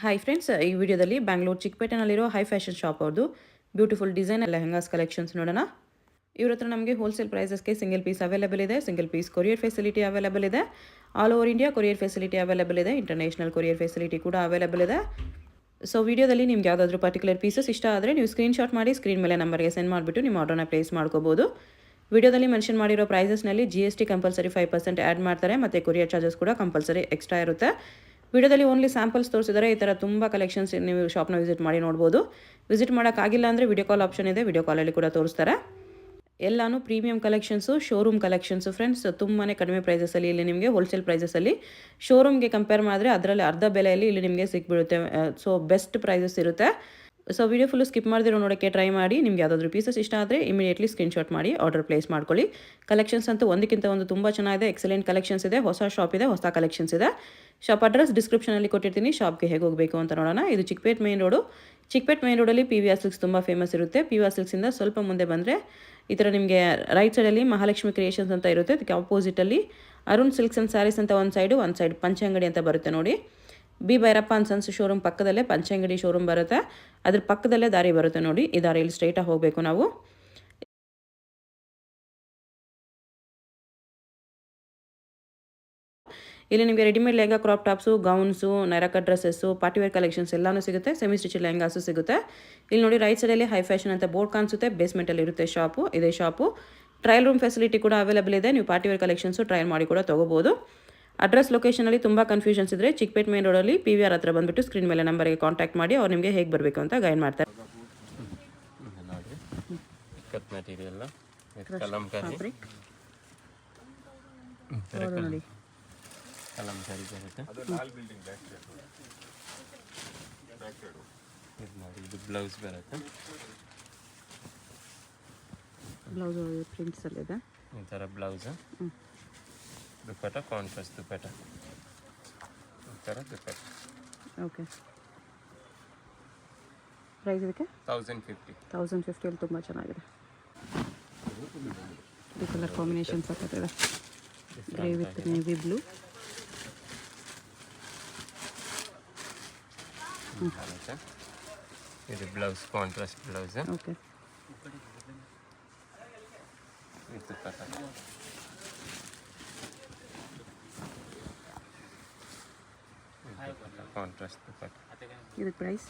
Hi friends, ಈ ವಿಡಿಯೋದಲ್ಲಿ ಬ್ಯಾಂಗ್ಳೂರು ಚಿಕ್ಕಪೇಟೆನಲ್ಲಿರೋ ಹೈ ಫ್ಯಾಷನ್ ಶಾಪ್ ಅವ್ರದ್ದು ಬ್ಯೂಟಿಫುಲ್ ಡಿಸೈನ್ ಲೆಹಂಗಾಸ್ ಕಲೆಕ್ಷನ್ಸ್ ನೋಡೋಣ. ಇವ್ರ ಹತ್ರ ನಮಗೆ ಹೋಲ್ಸೇಲ್ ಪ್ರೈಸಸ್ಗೆ ಸಿಂಗಲ್ ಪೀಸ್ ಅವೈಲೇಬಲ್ ಇದೆ. Single piece courier facility available ಇದೆ. All over India courier facility available ಇದೆ. ಇಂಟರ್ನ್ಯಾಷನಲ್ ಕೊರಿಯರ್ ಫೆಸಿಲಿಟಿ ಕೂಡ ಅವೈಲೇಬಲ್ ಇದೆ. ಸೊ ವಿಡಿಯೋದಲ್ಲಿ ನಿಮ್ಗೆ ಯಾವುದಾದ್ರೂ ಪರ್ಟಿಕ್ಯುಲರ್ ಪೀಸಸ್ ಇಷ್ಟ ಆದರೆ ನೀವು ಸ್ಕ್ರೀನ್ಶಾಟ್ ಮಾಡಿ ಸ್ಕ್ರೀನ್ ಮೇಲೆ ನಂಬರ್ಗೆ ಸೆಂಡ್ ಮಾಡಿಬಿಟ್ಟು ನಿಮ್ಮ ಆರ್ಡರ್ನ ಪ್ಲೇಸ್ ಮಾಡ್ಕೋಬೋದು. ವಿಡಿಯೋದಲ್ಲಿ ಮೆನ್ಷನ್ ಮಾಡಿರೋ ಪ್ರೈಸಸ್ನಲ್ಲಿ GST ಕಂಪಲ್ಸರಿ 5% ಆ್ಯಡ್ ಮಾಡ್ತಾರೆ ಮತ್ತು ಕೊರಿಯರ್ ಚಾರ್ಜಸ್ ಕೂಡ ಕಂಪಲ್ಸರಿ ಎಕ್ಸ್ಟ್ರಾ ಇರುತ್ತೆ. ವಿಡಿಯೋದಲ್ಲಿ ಓನ್ಲಿ ಸ್ಯಾಂಪಲ್ಸ್ ತೋರಿಸಿದರೆ ಈ ಥರ ತುಂಬ ಕಲೆಕ್ಷನ್ಸ್ ನೀವು ಶಾಪ್ನ ವಿಸಿಟ್ ಮಾಡಿ ನೋಡ್ಬೋದು. ವಿಸಿಟ್ ಮಾಡೋಕ್ಕಾಗಿಲ್ಲ ಅಂದರೆ ವಿಡಿಯೋ ಕಾಲ್ ಆಪ್ಷನ್ ಇದೆ, ವಿಡಿಯೋ ಕಾಲಲ್ಲಿ ಕೂಡ ತೋರಿಸ್ತಾರೆ. ಎಲ್ಲಾನು premium collections, showroom collections friends. ತುಂಬಾ ಕಡಿಮೆ ಪ್ರೈಸಸಲ್ಲಿ ಇಲ್ಲಿ ನಿಮಗೆ ಹೋಲ್ಸೇಲ್ ಪ್ರೈಸಸಲ್ಲಿ ಶೋರೂಮ್ಗೆ ಕಂಪೇರ್ ಮಾಡಿದ್ರೆ ಅದರಲ್ಲಿ ಅರ್ಧ ಬೆಲೆಯಲ್ಲಿ ಇಲ್ಲಿ ನಿಮಗೆ ಸಿಕ್ಬಿಡುತ್ತೆ. ಸೊ ಬೆಸ್ಟ್ ಪ್ರೈಸಸ್ ಇರುತ್ತೆ. ಸೊ ವಿಡಿಯೋ ಫುಲ್ಲು ಸ್ಕಿಪ್ ಮಾಡಿದಿರೋ ನೋಡೋಕ್ಕೆ ಟ್ರೈ ಮಾಡಿ. ನಿಮ್ಗೆ ಯಾವುದಾದ್ರೂ ಪೀಸಸ್ ಇಷ್ಟ ಆದರೆ ಇಮಿಡಿಯೇಟ್ಲಿ ಸ್ಕ್ರೀನ್ಶಾಟ್ ಮಾಡಿ ಆರ್ಡರ್ ಪ್ಲೇಸ್ ಮಾಡ್ಕೊಳ್ಳಿ. ಕಲೆಕ್ಷನ್ಸ್ ಅಂತೂ ಒಂದಕ್ಕಿಂತ ಒಂದು ತುಂಬ ಚೆನ್ನಾಗಿದೆ. ಎಕ್ಸಲೆಂಟ್ ಕಲೆಕ್ಷನ್ಸ್ ಇದೆ. ಹೊಸ ಶಾಪ್ ಇದೆ, ಹೊಸ ಕಲೆಕ್ಷನ್ಸ್ ಇದೆ. ಶಾಪ್ ಅಡ್ರೆಸ್ ಡಿಸ್ಕ್ರಿಪ್ಷನಲ್ಲಿ ಕೊಟ್ಟಿರ್ತೀನಿ. ಶಾಪ್ಗೆ ಹೇಗೆ ಹೋಗಬೇಕು ಅಂತ ನೋಡೋಣ. ಇದು Chickpet main road. Chickpet main ರೋಡಲ್ಲಿ PVR ಸಿಲ್ಕ್ಸ್ ತುಂಬ ಫೇಮಸ್ ಇರುತ್ತೆ. PVR ಸಿಲ್ಕ್ಸಿಂದ ಸ್ವಲ್ಪ ಮುಂದೆ ಬಂದರೆ ಈ ಥರ ನಿಮಗೆ ರೈಟ್ ಸೈಡಲ್ಲಿ ಮಹಾಲಕ್ಷ್ಮಿ ಕ್ರಿಯೇಷನ್ಸ್ ಅಂತ ಇರುತ್ತೆ. ಅದಕ್ಕೆ ಆಪೋಸಿಟಲ್ಲಿ ಅರುಣ್ ಸಿಲ್ಕ್ಸ್ ಆ್ಯಂಡ್ ಸ್ಯಾರೀಸ್ ಅಂತ ಒಂದು ಸೈಡ್ ಪಂಚಂಗಡಿ ಅಂತ ಬರುತ್ತೆ ನೋಡಿ. B Bhyrappa and sons showroom ಪಕ್ಕದಲ್ಲೇ ಪಂಚಂಗಡಿ ಶೋರೂಮ್ ಬರುತ್ತೆ. ಅದ್ರ ಪಕ್ಕದಲ್ಲೇ ದಾರಿ ಬರುತ್ತೆ ನೋಡಿ. ಈ ದಾರಿಯಲ್ಲಿ ಸ್ಟ್ರೈಟಾಗಿ ಹೋಗಬೇಕು ನಾವು. ಇಲ್ಲಿ ನಿಮಗೆ readymade lehenga, crop tops, gowns, ನೈರಾಕಟ್ ಡ್ರೆಸ್ಸಸ್ಸು, ಪಾರ್ಟಿವೇರ್ ಕಲೆಕ್ಷನ್ಸ್ ಎಲ್ಲನೂ ಸಿಗುತ್ತೆ. ಸೆಮಿ ಸ್ಟಿಚ್ ಲೆಹಂಗಾಸು ಸಿಗುತ್ತೆ. ಇಲ್ಲಿ ನೋಡಿ ರೈಟ್ ಸೈಡಲ್ಲಿ ಹೈ ಫ್ಯಾಷನ್ ಅಂತ ಬೋರ್ಡ್ ಕಾಣಿಸುತ್ತೆ. ಬೇಸ್ಮೆಂಟಲ್ಲಿ ಇರುತ್ತೆ ಶಾಪು. ಇದೇ ಶಾಪು. ಟ್ರಯಲ್ ರೂಮ್ ಫೆಸಿಲಿಟಿ ಕೂಡ ಅವೈಲೇಬಲ್ ಇದೆ. ನೀವು ಪಾರ್ಟಿವೇರ್ ಕಲೆಕ್ಷನ್ಸು ಟ್ರಯಲ್ ಮಾಡಿ ಕೂಡ ತೊಗೋಬೋದು. ಅಡ್ರೆಸ್ ಲೊಕೇಶನಲ್ಲಿ ತುಂಬ ಕನ್ಫ್ಯೂಷನ್ಸ್ ಇದ್ದರೆ ಚಿಕ್ಕಪೇಟ್ ಮೇನ್ ರೋಡಲ್ಲಿ PVR ಹತ್ರ ಬಂದುಬಿಟ್ಟು ಸ್ಕ್ರೀನ್ ಮೇಲೆ ನಂಬರ್ಗೆ ಕಾಂಟ್ಯಾಕ್ಟ್ ಮಾಡಿ ಅವ್ರು ನಿಮಗೆ ಹೇಗೆ ಬರಬೇಕು ಅಂತ ಗೈಡ್ ಮಾಡ್ತಾರೆ. ನೋಡಿ ಕಲಂಕಾರಿ ಬರುತ್ತೆ. ಇದು ಬ್ಲೌಸ್ ಬರುತ್ತೆ. ಬ್ಲೌಸ್ ಪ್ರಿಂಟ್ಸಲ್ಲಿದೆ ಈ ಥರ ಬ್ಲೌಸ್. ದುಪ್ಪಟ್ಟ ಕಾಂಟ್ರಾಸ್ಟ್ ದುಪ್ಪಟ್ಟ, ಈ ಥರ ದುಪ್ಪಟ್ಟ. ಓಕೆ, ಪ್ರೈಸ್ ಇದಕ್ಕೆ 1050. 1050 ತುಂಬ ಚೆನ್ನಾಗಿದೆ. ಈ ಕಲರ್ ಕಾಂಬಿನೇಷನ್ ಸಕ್ಕತ್ತಿದೆ. Grey with navy blue. ಇದು ಬ್ಲೌಸ್ ಕಾಂಟ್ರಾಸ್ಟ್ ಬ್ಲೌಸ್. ಓಕೆ, ಇದು ದುಪ್ಪಟ್ಟ. ಕಾಂಟ್ರಾಸ್ಟ್ ದುಪ್ಪಟ್ಟ. ಇದು ಪ್ರೈಸ್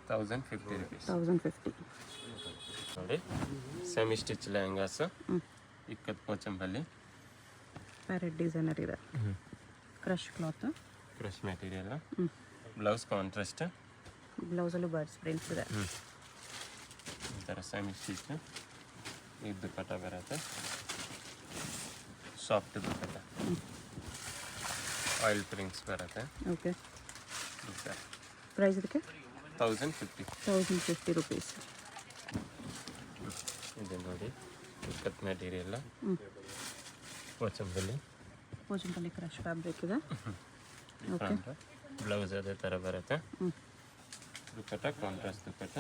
1050 rupees. 1050. ನೋಡಿ semi stitch lehengas, ikat Pochampally, parrot designer ಇದೆ. Crush cloth, crush material. Blouse contrast. ಬ್ಲೌಸಲ್ಲೂ ಬರ್ಡ್ಸ್ ಪ್ರಿಂಟ್ಸ್ ಇದೆ. ಈ ಥರ ಸೆಮಿ ಸ್ಟಿಚ್. ಇದು ದುಪ್ಪಟ್ಟ ಬರುತ್ತೆ, ಸಾಫ್ಟ್ ದುಪ್ಪಟ್ಟ. ಆಯಿಲ್ ಪ್ರಿಂಟ್ಸ್ ಬರುತ್ತೆ. ಓಕೆ, ಪ್ರೈಸ್ ಇದಕ್ಕೆ 1050. 1050 ರೂಪೀಸ್. ಇದು ನೋಡಿ ikat material, Pochampally crush fabric ಇದೆ. ಓಕೆ, ಬ್ಲೌಸ್ ಅದೇ ಥರ ಬರುತ್ತೆ. ದುಪ್ಪಟ್ಟ ಕಾಂಟ್ರಾಸ್ಟ್ ದುಪ್ಪಟ್ಟ,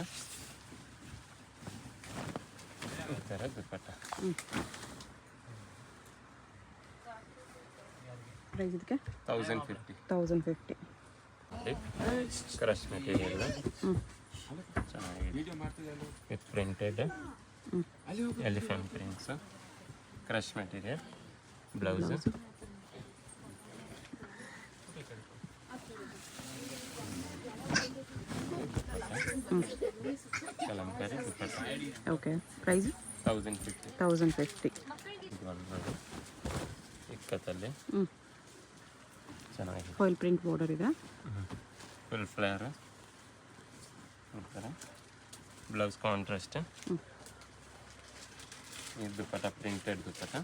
ಈ ಥರ ದುಪ್ಪಟ್ಟ. ಪ್ರೈಸ್ ಇದಕ್ಕೆ 1050. 1050. ಕ್ರಶ್ ಮೆಟೀರಿಯಲ್ ಚೆನ್ನಾಗಿದೆ. With printed elephant prints. Crush material blouse. Kalamkari dupatta. Okay, price 1050. 1050. ಇದು ಒಂದು ನೋಡಿ ಇಕ್ಕತ್ತಲ್ಲಿ ಚೆನ್ನಾಗಿದೆ. ಫಾಯಿಲ್ ಪ್ರಿಂಟ್ ಬಾರ್ಡರ್ ಇದೆ. Full flare. ಈ ಥರ ಬ್ಲೌಸ್ ಕಾಂಟ್ರಾಸ್ಟ್. ಇದು ದುಪ್ಪಟ್ಟ ಪ್ರಿಂಟೆಡ್ ದುಪ್ಪಟ್ಟ.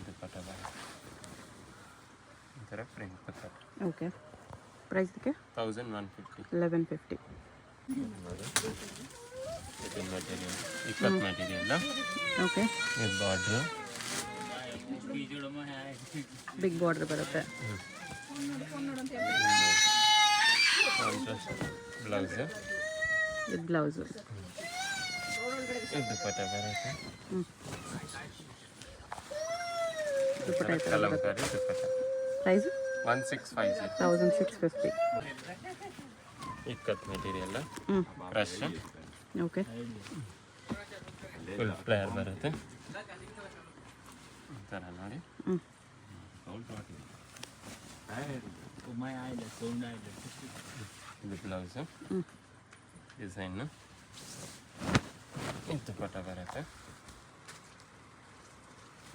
ದುಪ್ಪಟ್ಟ ಈ ಥರ ಪ್ರಿಂಟ್ ದುಪ್ಪಟ್ಟ. ಓಕೆ, ಪ್ರೈಸ್ ಇದಕ್ಕೆ 1150. 1150. ನೋಡಿ ಇದು ಮೆಟೀರಿಯಲ್ ಇಕ್ಕತ್ ಮೆಟೀರಿಯಲ್. ಓಕೆ, ಇದು ಬಾರ್ಡ್ರು, ಬಿಗ್ ಬಾರ್ಡರ್ ಬರುತ್ತೆ. Contrast blouse. ಇದು ಬ್ಲೌಸು. ಇದು ದುಪ್ಪಟ್ಟ ಬರುತ್ತೆ. ದುಪ್ಪಟ್ಟ ಕಲಂಕಾರಿ ದುಪ್ಪಟ್ಟ. ಪ್ರೈಸ್ 1650 1650. ಇಕ್ಕತ್ ಮೆಟೀರಿಯಲ್ ಹ್ಞೂ ಕ್ರಶ್ ಓಕೆ ಫುಲ್ ಫ್ಲೇರ್ ಬರುತ್ತೆ ಈ ಥರ ನೋಡಿ ಹ್ಞೂ ಇದು ಬ್ಲೌಸು ಹ್ಞೂ ಡಿಸೈನು ಇದು ಪಟ ಬರುತ್ತೆ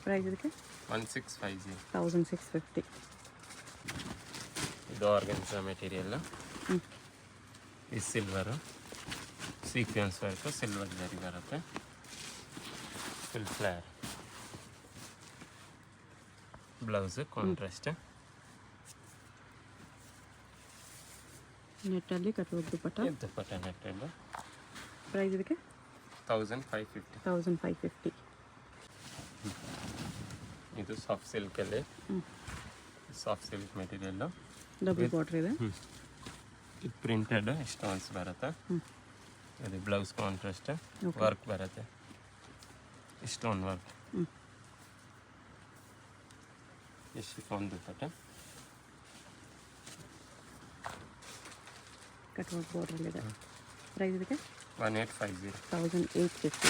ಪ್ರೈಸ್ ಇದಕ್ಕೆ 1650 1650. ಇದು ಆರ್ಗನ್ಸಾ ಮೆಟೀರಿಯಲ್ ಹ್ಞೂ ಈ ಸಿಲ್ವರು ಸೀಕ್ವೆನ್ಸ್ ವರ್ಕು ಸಿಲ್ವರ್ ಜರಿ ಬರುತ್ತೆ ಫುಲ್ ಫ್ಲೇರ್ ಬ್ಲೌಸು ಕಾಂಟ್ರಾಸ್ಟ್ ನೆಟ್ಟಲ್ಲಿ ಕಟ್ಟುವ ದುಪ್ಪಟ್ಟ. ಇದು ಪಟ ನೆಟ್ಟೆಲ್ಲ ಪ್ರೈಸ್ ಇದಕ್ಕೆ 1550 1550. ಇದು ಸಾಫ್ಟ್ ಸಿಲ್ಕಲ್ಲಿ ಹ್ಞೂ soft silk material double border ಇದೆ. ಇದು ಪ್ರಿಂಟೆಡ್ ಸ್ಟೋನ್ಸ್ ಬರುತ್ತೆ ಹ್ಞೂ ಇದು ಬ್ಲೌಸ್ ಕಾಂಟ್ರಾಸ್ಟ್ Okay. ವರ್ಕ್ ಬರುತ್ತೆ ಸ್ಟೋನ್ ವರ್ಕ್ ಹ್ಞೂ ಶಿಫಾನ್ ದುಪ್ಪಟ್ಟ ಕಟ್ಟುವ ಬಾರ್ಡ್ರಲ್ಲಿದೆ. ಪ್ರೈಸ್ ಇದಕ್ಕೆ 1850 1850.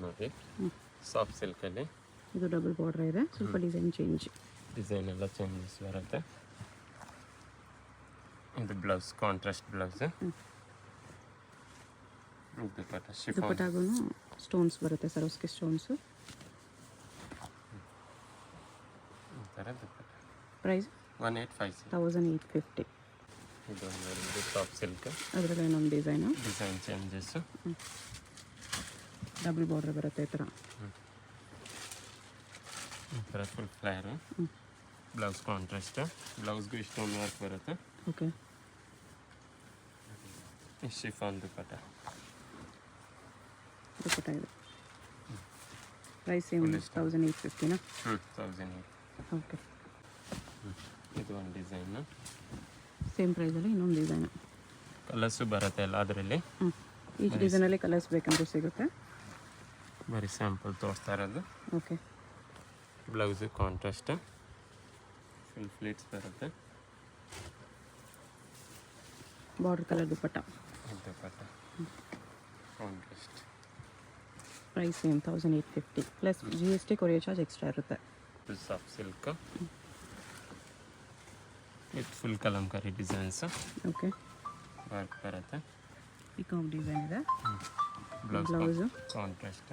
ನೋಡಿ ಹ್ಞೂ ಸಾಫ್ಟ್ ಸಿಲ್ಕಲ್ಲಿ ಇದು ಡಬಲ್ ಬಾರ್ಡ್ರ್ ಇದೆ, ಸ್ವಲ್ಪ ಡಿಸೈನ್ ಚೇಂಜ್. ಡಿಸೈನ್ ಎಲ್ಲ ಚೇಂಜಸ್ ಬರುತ್ತೆ ಇದು ಬ್ಲೌಸ್ ಕಾಂಟ್ರಾಸ್ಟ್ ಬ್ಲೌಸ್ ಹ್ಞೂ ದುಪ್ಪಟ್ಟ ಶಿಫಾನ್ ದುಪ್ಪಟ್ಟಾಗೂ ಸ್ಟೋನ್ಸ್ ಬರುತ್ತೆ, ಸರೋಸ್ಕಿ ಸ್ಟೋನ್ಸು. ಈ ಥರ ದುಪ್ಪಟ್ಟ ಪ್ರೈಸ್ 1850 1850. ಇದು ಸಾಫ್ಟ್ ಸಿಲ್ಕ್ ಅದರಲ್ಲಿ ಇನ್ನೊಂದು design design changes double border ಬರುತ್ತೆ ಈ ಥರ. ಈ ಥರ ಫುಲ್ ಫ್ಲೇರು ಹ್ಞೂ ಬ್ಲೌಸ್ ಕಾಂಟ್ರಾಸ್ಟ್ ಬ್ಲೌಸ್ಗೂ ಸ್ಟೋನ್ ವರ್ಕ್ ಬರುತ್ತೆ ಓಕೆ ಶಿಫಾನ್ ದುಪ್ಪಟ್ಟ ದುಪ್ಪಟ್ಟ ಇದೆ. Price same 1850ನಾ? 1008 ಓಕೆ ಇದು ಒಂದು ಡಿಸೈನು ಸೇಮ್ ಪ್ರೈಸಲ್ಲಿ ಇನ್ನೊಂದು ಡಿಸೈನು. ಕಲರ್ಸು ಬರುತ್ತೆ ಎಲ್ಲ ಅದರಲ್ಲಿ ಹ್ಞೂ ಈಚ್ ಡಿಸೈನಲ್ಲಿ ಕಲರ್ಸ್ ಬೇಕಂದ್ರೆ ಸಿಗುತ್ತೆ. ಬರೀ ಸ್ಯಾಂಪಲ್ ತೋರಿಸ್ತಾ ಇರೋದು okay blouse contrast full pleats ಬರುತ್ತೆ border colour dupatta. Dupatta contrast price same 1850 plus GST courier charge extra ಇರುತ್ತೆ. Full soft silk with full kalamkari designs okay work ಬರುತ್ತೆ ಪಿಕಾಕ್ ಡಿಸೈನ್ ಇದೆ. ಬ್ಲೌಸ್ ಬ್ಲೌಸು ಕಾಂಟ್ರಾಸ್ಟ್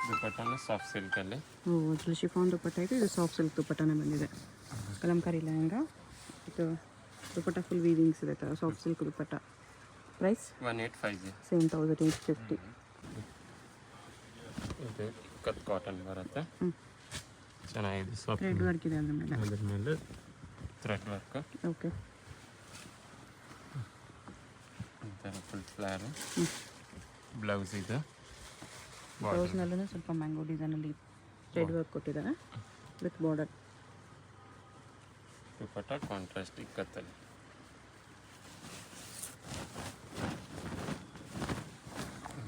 ದುಪ್ಪಟ್ಟನು ಸಾಫ್ಟ್ ಸಿಲ್ಕಲ್ಲಿ ಓ ಅದ್ರಲ್ಲಿ ಶಿಫಾನ್ ದುಪ್ಪಟ್ಟ ಇದೆ, ಇದು ಸಾಫ್ಟ್ ಸಿಲ್ಕ್ ದುಪ್ಪಟ್ಟನೇ ಬಂದಿದೆ. ಕಲಂಕಾರಿ ಲೆಹಂಗಾ, ಇದು ದುಪ್ಪಟ್ಟ ಫುಲ್ ವೀವಿಂಗ್ಸ್ ಇದೆ ಥರ soft silk dupatta. Price 1850 same 1850. ಇದು ಕತ್ ಕಾಟನ್ ಬರುತ್ತೆ ಹ್ಞೂ ಚೆನ್ನಾಗಿದೆ ಸಾಫ್ಟ್ ಥ್ರೆಡ್ ವರ್ಕ್ ಇದೆ ಅದ್ರ ಮೇಲೆ. ಅದ್ರ ಮೇಲೆ ಥ್ರೆಡ್ ವರ್ಕ್ ಓಕೆ ಈ ಥರ ಫುಲ್ ಫ್ಲೇರು ಹ್ಞೂ ಬ್ಲೌಸ್ ಇದು ಬ್ಲೌಸ್ನಲ್ಲೂ ಸ್ವಲ್ಪ ಮ್ಯಾಂಗೋ ಡಿಸೈನಲ್ಲಿ ಥ್ರೆಡ್ ವರ್ಕ್ ಕೊಟ್ಟಿದ್ದಾರೆ ವಿತ್ ಬಾರ್ಡರ್. ದುಪ್ಪಟ್ಟ ಕಾಂಟ್ರಾಸ್ಟ್ ಇಕ್ಕತ್ತಲ್ಲಿ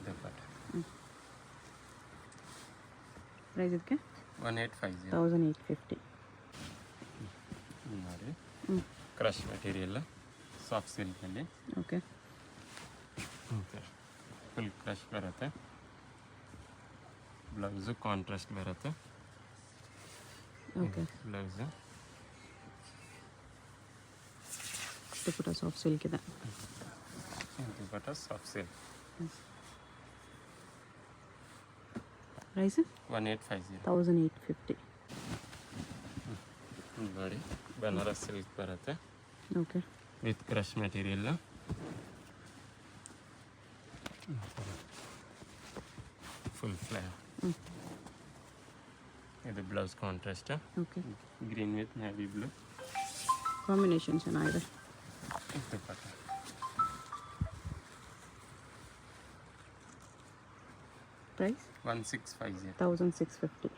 ದುಪ್ಪಟ್ಟ ಪ್ರೈಸ್ ಇದಕ್ಕೆ 1850 1850. ನೋಡಿ ಹ್ಞೂ ಕ್ರಶ್ ಮೆಟೀರಿಯಲ್ ಸಾಫ್ಟ್ ಸಿಲ್ಕಲ್ಲಿ ಓಕೆ ಫುಲ್ ಕ್ರಶ್ ಬರುತ್ತೆ ಬ್ಲೌಸು ಕಾಂಟ್ರಾಸ್ಟ್ ಬರುತ್ತೆ okay blouse dupatta soft silk ಇದೆ. Dupatta soft silk price 1850 1850. ನೋಡಿ ಬನಾರಸ್ ಸಿಲ್ಕ್ ಬರುತ್ತೆ okay with crush material full flare ಹ್ಞೂ ಇದು blouse contrast okay green with navy blue combination ಚೆನ್ನಾಗಿದೆ. ದುಪ್ಪಟ್ಟ ಪ್ರೈಸ್ 1650 1650.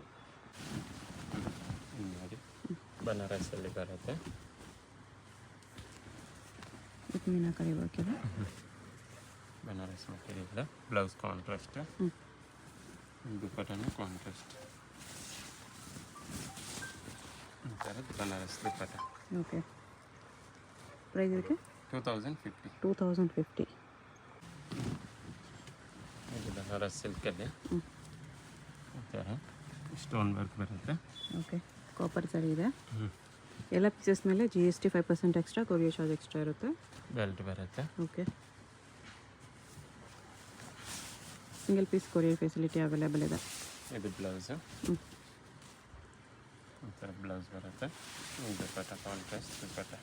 ನೋಡಿ ಬನಾರಸಲ್ಲಿ ಬರುತ್ತೆ ವಿತ್ ಮೀನಾಕರಿ ವರ್ಕ್ ಇದೆ. ಬನಾರಸ್ ಮೆಟೀರಿಯಲ್ ಬ್ಲೌಸ್ ಕಾಂಟ್ರಾಸ್ಟ್ ಹ್ಞೂ ದುಪ್ಪಟ್ಟನು contrast Banaras dupatta. Okay, price ಇದಕ್ಕೆ 2050. 2050. ಇದು ಬನಾರಸ್ ಸಿಲ್ಕಲ್ಲಿ ಈ ಥರ ಸ್ಟೋನ್ ವರ್ಕ್ ಬರುತ್ತೆ. ಓಕೆ, ಕಾಪರ್ ಸರಿ ಇದೆ. ಎಲ್ಲ ಪೀಸಸ್ ಮೇಲೆ GST 5% extra, courier charge extra ಇರುತ್ತೆ. ಬೆಲ್ಟ್ ಬರುತ್ತೆ. Okay, single piece courier facility available ಇದೆ. ಇದು ಬ್ಲೌಸು, ಈ ಥರ ಬ್ಲೌಸ್ ಬರುತ್ತೆ. ಈ ದುಪ್ಪಟ್ಟ ಕಾಂಟ್ರಾಸ್ಟ್ ದುಪ್ಪಟ್ಟ.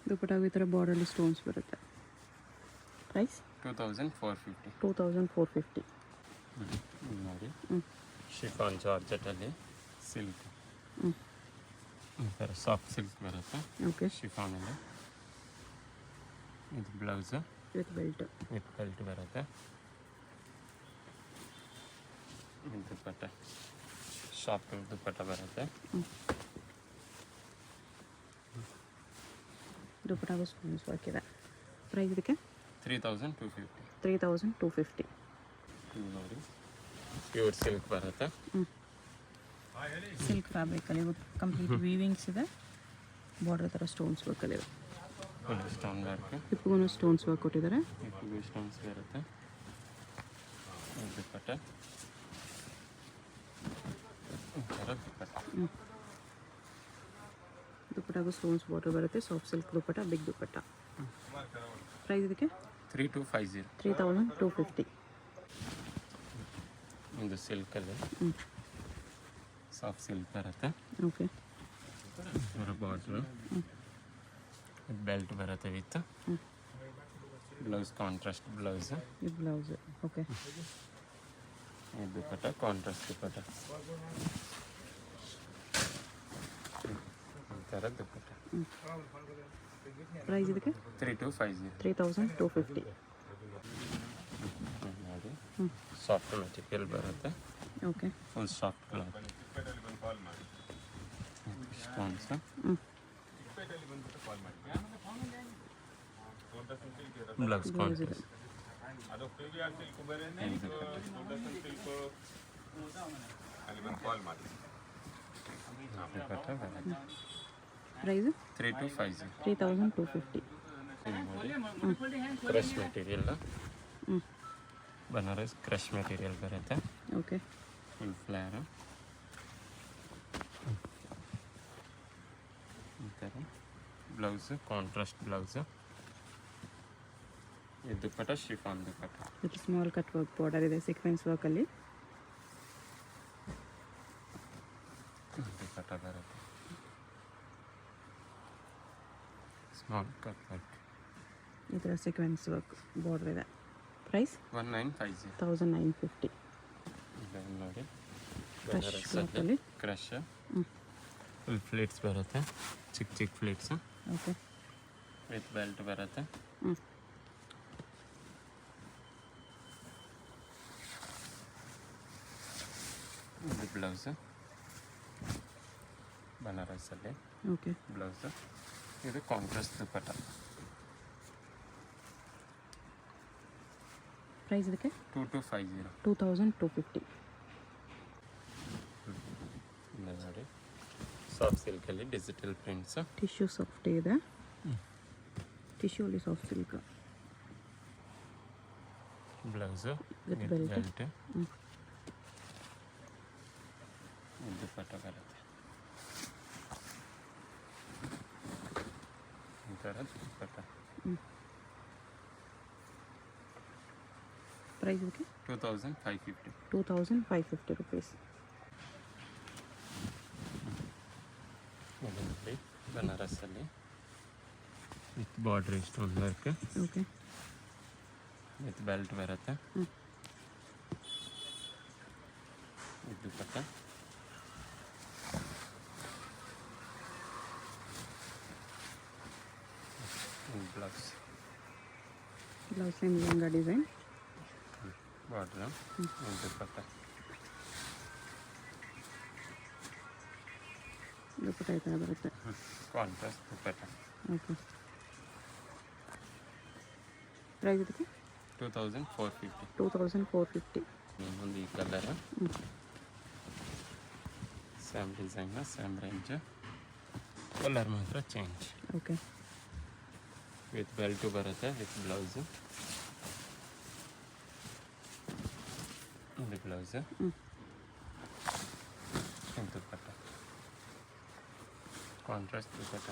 ದುಪ್ಪಟ್ಟಾಗೂ ಈ ಥರ ಬಾರ್ಡರ್ಲಿ ಸ್ಟೋನ್ಸ್ ಬರುತ್ತೆ. ಪ್ರೈಸ್ 2450. 2450. ನೋಡಿ, ಶಿಫಾನ್ ಜಾರ್ಜೆಟಲ್ಲಿ ಸಿಲ್ಕ್, ಈ ಥರ ಸಾಫ್ಟ್ ಸಿಲ್ಕ್ ಬರುತ್ತೆ. ಓಕೆ, ಶಿಫಾನಲ್ಲಿ. ಇದು blouse with belt. With belt ಬರುತ್ತೆ. ಇದು ದುಪ್ಪಟ್ಟ ಶಾಪ್ ದುಪ್ಪಟ್ಟ ಬರುತ್ತೆ. ದುಪ್ಪಟ್ಟಾಗೂ ಸ್ಟೋನ್ಸ್ ವರ್ಕ್ ಇದೆ. ಪ್ರೈಸ್ ಇದಕ್ಕೆ 3250. 3250. ಇದು ನೋಡಿ, ಪ್ಯೂರ್ ಸಿಲ್ಕ್ ಬರುತ್ತೆ. ಸಿಲ್ಕ್ ಫ್ಯಾಬ್ರಿಕಲ್ಲಿ ಕಂಪ್ಲೀಟ್ ವೀವಿಂಗ್ಸ್ ಇದೆ. ಬಾರ್ಡರ್ ಥರ ಸ್ಟೋನ್ಸ್ ವರ್ಕಲ್ಲಿದೆ. ಫುಲ್ ಸ್ಟೋನ್ ವರ್ಕ್, ಹಿಪ್ಗೂ ಸ್ಟೋನ್ಸ್ ವರ್ಕ್ ಕೊಟ್ಟಿದ್ದಾರೆ. ಇಪ್ಪು ಸ್ಟೋನ್ಸ್ ಬರುತ್ತೆ. ಇದು ದುಪ್ಪಟ್ಟ, ಈ ಥರ ದುಪ್ಪಟ್ಟ. ದುಪ್ಪಟ್ಟಾಗೂ ಸ್ಟೋನ್ಸ್ ಬಾರ್ಡರ್ ಬರುತ್ತೆ. Soft silk dupatta, big dupatta. Price ಇದಕ್ಕೆ 3250. 3250. ಇದು ಸಿಲ್ಕಲ್ಲಿ ಸಾಫ್ಟ್ ಸಿಲ್ಕ್ ಬರುತ್ತೆ. ಓಕೆ, ಇದರ ಬಾರ್ಡ್ರು ಬೆಲ್ಟ್ ಬರುತ್ತೆ ವಿತ್ ಬ್ಲೌಸ್, ಕಾಂಟ್ರಾಸ್ಟ್ ಬ್ಲೌಸ್. ಇದು ಬ್ಲೌಸ್. ಓಕೆ, ಈ ದುಪ್ಪಟ್ಟ ಕಾಂಟ್ರಾಸ್ಟ್ ದುಪ್ಪಟ್ಟ, ಈ ಥರ ದುಪ್ಪಟ್ಟ. ಪ್ರೈಸ್ ಇದಕ್ಕೆ 3250. 3250. ನೋಡಿ, ಸಾಫ್ಟ್ ಮೆಟೀರಿಯಲ್ ಬರುತ್ತೆ. Okay, full soft cloth. Stones, blouse contrast. Price 3250. 3250. Crush material, Banaras crush material ಬರುತ್ತೆ. ಓಕೆ, ಫುಲ್ ಫ್ಲೇರ್ ಈ ಥರ ಬ್ಲೌಸು, ಕಾಂಟ್ರಾಸ್ಟ್ ಬ್ಲೌಸು. ಇದು dupatta chiffon dupatta. With small cut work border ಇದೆ ಸೀಕ್ವೆನ್ಸ್ ವರ್ಕಲ್ಲಿ. ದುಪ್ಪಟ್ಟ ಬರುತ್ತೆ, ಸ್ಮಾಲ್ ಕಟ್ ವರ್ಕ್. ಈ ಥರ ಸೀಕ್ವೆನ್ಸ್ ವರ್ಕ್ ಬಾರ್ಡರ್ ಇದೆ. ಪ್ರೈಸ್ 1950. 1950. ಇದನ್ನು ನೋಡಿ, ಕ್ರಶ್ ಬನಾರಸ್ಸಲ್ಲಿ ವರ್ಕಲ್ಲಿ. ಕ್ರಶ್ ಫುಲ್ ಫ್ಲೀಟ್ಸ್ ಬರುತ್ತೆ, ಚಿಕ್ಕ ಚಿಕ್ಕ ಫ್ಲೀಟ್ಸ್ ಓಕೆ, ವಿತ್ ಬೆಲ್ಟ್ ಬರುತ್ತೆ. ಇದು ಬ್ಲೌಸು, ಬನಾರಸ್ಸಲ್ಲಿ ಓಕೆ. ಬ್ಲೌಸು. ಇದು ಕಾಂಟ್ರಾಸ್ಟ್ ದುಪ್ಪಟ್ಟ. ಪ್ರೈಸ್ ಇದಕ್ಕೆ 2250. 2250. ಇಲ್ಲ ನೋಡಿ, ಸಾಫ್ಟ್ ಸಿಲ್ಕಲ್ಲಿ ಡಿಜಿಟಲ್ ಪ್ರಿಂಟ್ಸ್. ಟಿಶ್ಯೂ ಸಾಫ್ಟ್ ಇದೆ. ಟಿಶ್ಯೂಲಿ soft silk. Blouse With with belt. Belt. Dupatta ಬರುತ್ತೆ. ಈ ಥರ ದುಪ್ಪಟ್ಟ. ಪ್ರೈಸ್ ಇದಕ್ಕೆ 2550. 2550 rupees. ನೋಡಿ, ಬನಾರಸ್ಸಲ್ಲಿ with border stone work, okay, with belt ಬರುತ್ತೆ. ಇದು ದುಪ್ಪಟ್ಟ. ಬ್ಲೌಸ್, ಬ್ಲೌಸ್ ಸೇಮ್ ಲಂಗ ಡಿಸೈನ್. ಬಾರ್ಡ್ರ್, ದುಪ್ಪಟ್ಟ. ದುಪ್ಪಟ್ಟ ಈ ಥರ ಬರುತ್ತೆ. ಕಾಂಟ್ರಾಸ್ಟ್ ದುಪ್ಪಟ್ಟ. ಓಕೆ, ಪ್ರೈಸ್ ಇದಕ್ಕೆ 2450. 2450. ಒಂದು ಈ colour same design same range, colour ಮಾತ್ರ ಚೇಂಜ್. ಓಕೆ. ವಿತ್ ಬೆಲ್ಟು ಬರುತ್ತೆ, ವಿತ್ ಬ್ಲೌಸು. ಇದು ಬ್ಲೌಸು, ದುಪ್ಪಟ್ಟ ಕಾಂಟ್ರಾಸ್ಟ್ ದುಪ್ಪಟ್ಟ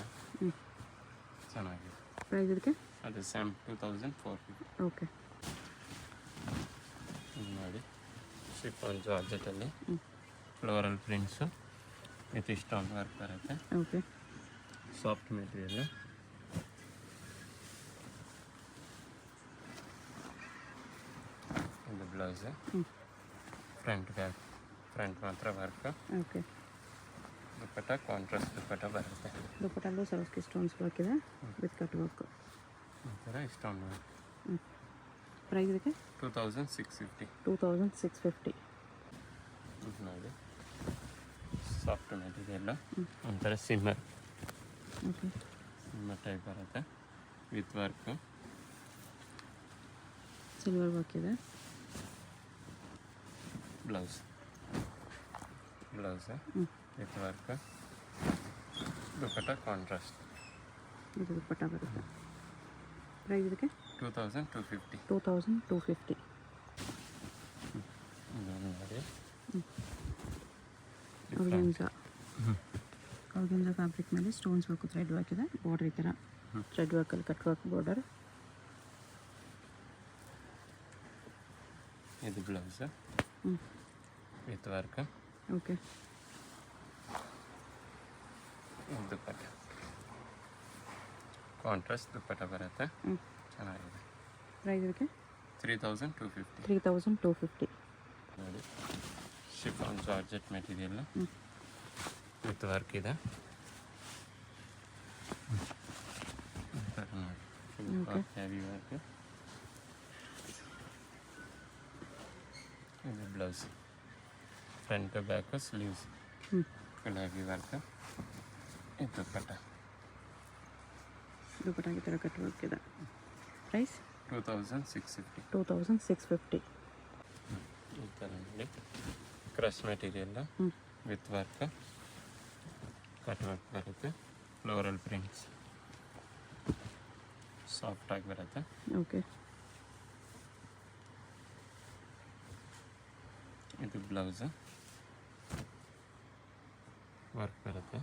ಚೆನ್ನಾಗಿದೆ. ಪ್ರೈಸ್ ಇದಕ್ಕೆ ಅದು ಸೇಮ್ 2450. ಓಕೆ. ಇದು ನೋಡಿ ಶಿಫಾನ್ ಜಾರ್ಜೆಟಲ್ಲಿ floral prints with stone work ಬರುತ್ತೆ. ಓಕೆ. ಸಾಫ್ಟ್ ಮೆಟೀರಿಯಲ್ಲು. ಇದು ಬ್ಲೌಸು, ಫ್ರಂಟ್ ಬ್ಯಾಕ್, ಫ್ರಂಟ್ ಮಾತ್ರ work. Okay. Dupatta contrast dupatta ಬರುತ್ತೆ. ದುಪ್ಪಟ್ಟಲ್ಲೂ ಸರೋಸ್ಕಿ ಸ್ಟೋನ್ಸ್ ವರ್ಕ್ ಇದೆ ವಿತ್ ಕಟ್ ವರ್ಕ್. ಈ ಥರ ಸ್ಟೋನ್ ವರ್ಕ್. ಪ್ರೈಸ್ ಇದಕ್ಕೆ 2650. 2650. ಇದು ನೋಡಿ ಸಾಫ್ಟ್ ಮೆಟೀರಿಯಲ್ಲು, ಒಂಥರ ಸಿಮ್ಮರ್ ಓಕೆ. ಸಿಮ್ಮರ್ ಟೈಪ್ ಬರುತ್ತೆ ವಿತ್ ವರ್ಕು. ಸಿಲ್ವರ್ ವರ್ಕ್ ಇದೆ. Blouse with work, dupatta contrast. ಇದು ದುಪ್ಪಟ್ಟ ಬರುತ್ತೆ. ಪ್ರೈಸ್ ಇದಕ್ಕೆ 2250. 2250. ಇದನ್ನು ನೋಡಿ ಆರ್ಗೆನ್ಸಾ ಫ್ಯಾಬ್ರಿಕ್ ಮೇಲೆ ಸ್ಟೋನ್ಸ್ ವರ್ಕು ಥ್ರೆಡ್ ವರ್ಕ್ ಇದೆ. ಬಾರ್ಡರ್ ಈ ಥರ ಥ್ರೆಡ್ ವರ್ಕಲ್ಲಿ ಕಟ್ ವರ್ಕ್ ಬಾರ್ಡರ್. ಇದು blouse with work. Okay. Dupatta contrast dupatta ಬರುತ್ತೆ, ಚೆನ್ನಾಗಿದೆ. ಪ್ರೈಸ್ ಇದಕ್ಕೆ 3250. 3250. ನೋಡಿ chiffon georgette material with work ಇದೆ. Heavy work. ಇದು blouse, front back sleeves full heavy work. ಇದು ದುಪ್ಪಟ್ಟ ಈ ಥರ ಕಟ್ ವರ್ಕ್ ಇದೆ. ಪ್ರೈಸ್ 2650. 2650. ಈ ಥರ ನೋಡಿ crush material with work, cut work ಬರುತ್ತೆ, ಫ್ಲೋರಲ್ ಪ್ರಿಂಟ್ಸ್ ಸಾಫ್ಟಾಗಿ ಬರುತ್ತೆ. ಓಕೆ. ಇದು ಬ್ಲೌಸ್ ವರ್ಕ್ ಬರುತ್ತೆ,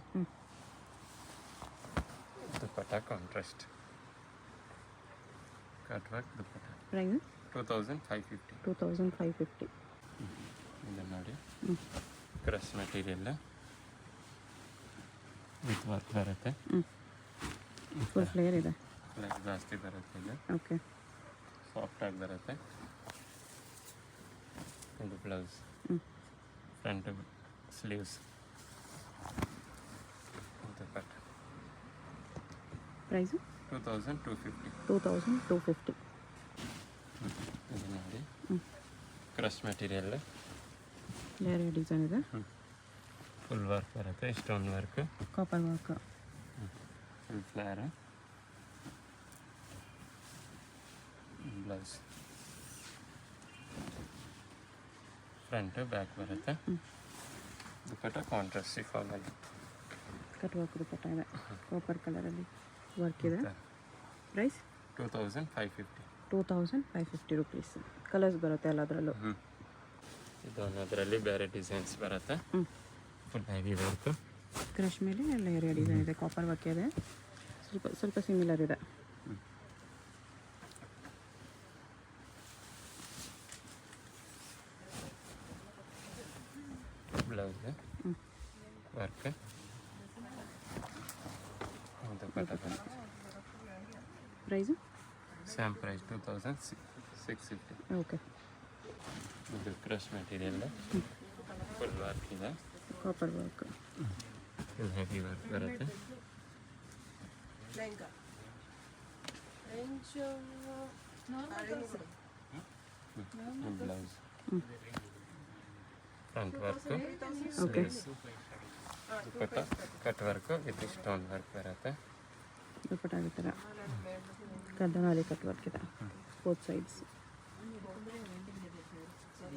ದುಪ್ಪಟ್ಟ ಕಾಂಟ್ರಾಸ್ಟ್ ಕಟ್ ವರ್ಕ್ ದುಪ್ಪಟ್ಟ. ಪ್ರೈಸ್ 2550. 2550. ಇದು ನೋಡಿ ಕ್ರಶ್ ಮೆಟೀರಿಯಲ್ ವಿತ್ ವರ್ಕ್ ಬರುತ್ತೆ, ಫುಲ್ ಫ್ಲೇರ್ ಇದೆ. ಫ್ಲೇರ್ ಜಾಸ್ತಿ ಬರುತ್ತೆ. ಇದು ಓಕೆ. ಸಾಫ್ಟಾಗಿ ಬರುತ್ತೆ. ಇದು ಬ್ಲೌಸ್, ಫ್ರಂಟ್ ಸ್ಲೀವ್ಸ್ ದುಪ್ಪಟ್ಟ. ಪ್ರೈಸು 2250. 2250. ಇದು ನೋಡಿ ಕ್ರಶ್ ಮೆಟೀರಿಯಲ್ ಬೇರೆ ಡಿಸೈನ್ ಇದೆ. ಫುಲ್ ವರ್ಕ್ ಬರುತ್ತೆ, stone work, copper work, full flare. Blouse front back ಬರುತ್ತೆ, ದುಪ್ಪಟ್ಟ ಕಾಂಟ್ರಾಸ್ಟ್ ಶಿಫಾನಲ್ಲಿ ಕಟ್ ವರ್ಕ್ ದುಪ್ಪಟ್ಟ ಇದೆ. ಕಾಪರ್ ಕಲರಲ್ಲಿ ವರ್ಕ್ ಇದೆ. ಪ್ರೈಸ್ 2550. 2550 ರುಪೀಸ್. ಕಲರ್ಸ್ ಬರುತ್ತೆ ಎಲ್ಲದರಲ್ಲೂ. ಇದು ಅದರಲ್ಲಿ ಬೇರೆ ಡಿಸೈನ್ಸ್ ಬರುತ್ತೆ, ಫುಲ್ ಹೆವಿ ವರ್ಕ್. ಕ್ರಶ್ ಮೇಲೆ ಎಲ್ಲ ಏರಿಯಾ ಡಿಸೈನ್ ಇದೆ. ಕಾಪರ್ ವರ್ಕ್ ಇದೆ, ಸ್ವಲ್ಪ ಸಿಮಿಲರ್ ಇದೆ. ಬ್ಲೌಸ್ ವರ್ಕ್, ದುಪ್ಪಟ್ಟ ಬರುತ್ತೆ. Price same price 2650. ಓಕೆ. ಇದು ಕ್ರಶ್ ಮೆಟೀರಿಯಲ್ ಫುಲ್ ವರ್ಕ್ ಇದೆ, copper work, full heavy work ಬರುತ್ತೆ. Blouse front work, okay. Dupatta cut work with stone work ಬರುತ್ತೆ. ದುಪ್ಪಟ್ಟ ಈ ಥರ ಕದ್ದನಾಲಿ ಕಟ್ ವರ್ಕ್ ಇದೆ, ಬೋತ್ ಸೈಡ್ಸ್.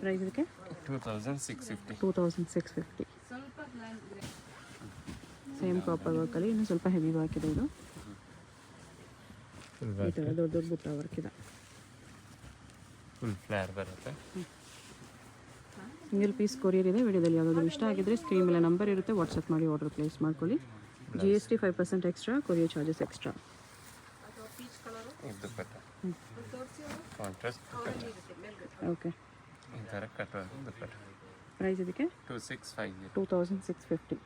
ಪ್ರೈಸ್ ಇದಕ್ಕೆ 2650. 2650. ಸೇಮ್ ಕಾಪರ್ ವರ್ಕಲ್ಲಿ ಇನ್ನೂ ಸ್ವಲ್ಪ ಹೆವಿ ವರ್ಕ್ ಇದೆ. ಇದು ಫುಲ್ ಈ ಥರ ದೊಡ್ಡ ದೊಡ್ಡ ಬುಟ್ಟ ವರ್ಕ್ ಇದೆ. ಫುಲ್ ಫ್ಲೇರ್ ಬರುತ್ತೆ. ಸಿಂಗಲ್ ಪೀಸ್ ಕೊರಿಯರ್ ಇದೆ. ವಿಡಿಯೋದಲ್ಲಿ ಯಾವುದಾದ್ರು ಇಷ್ಟ ಆಗಿದ್ರೆ ಸ್ಕ್ರೀನ್ ಮೇಲೆ ನಂಬರ್ ಇರುತ್ತೆ, ವಾಟ್ಸಪ್ ಮಾಡಿ ಆರ್ಡರ್ ಪ್ಲೇಸ್ ಮಾಡ್ಕೊಳ್ಳಿ. GST 5% extra, courier charges extra. ಇದು ದುಪ್ಪಟ್ಟ ಕಾಂಟ್ರಾಸ್ಟ್ ದುಪ್ಪಟ್ಟ. ಓಕೆ, ಈ ಥರ ಕಟ್ ದುಪ್ಪಟ್ಟ. ಪ್ರೈಸ್ ಇದಕ್ಕೆ 2650. 2650.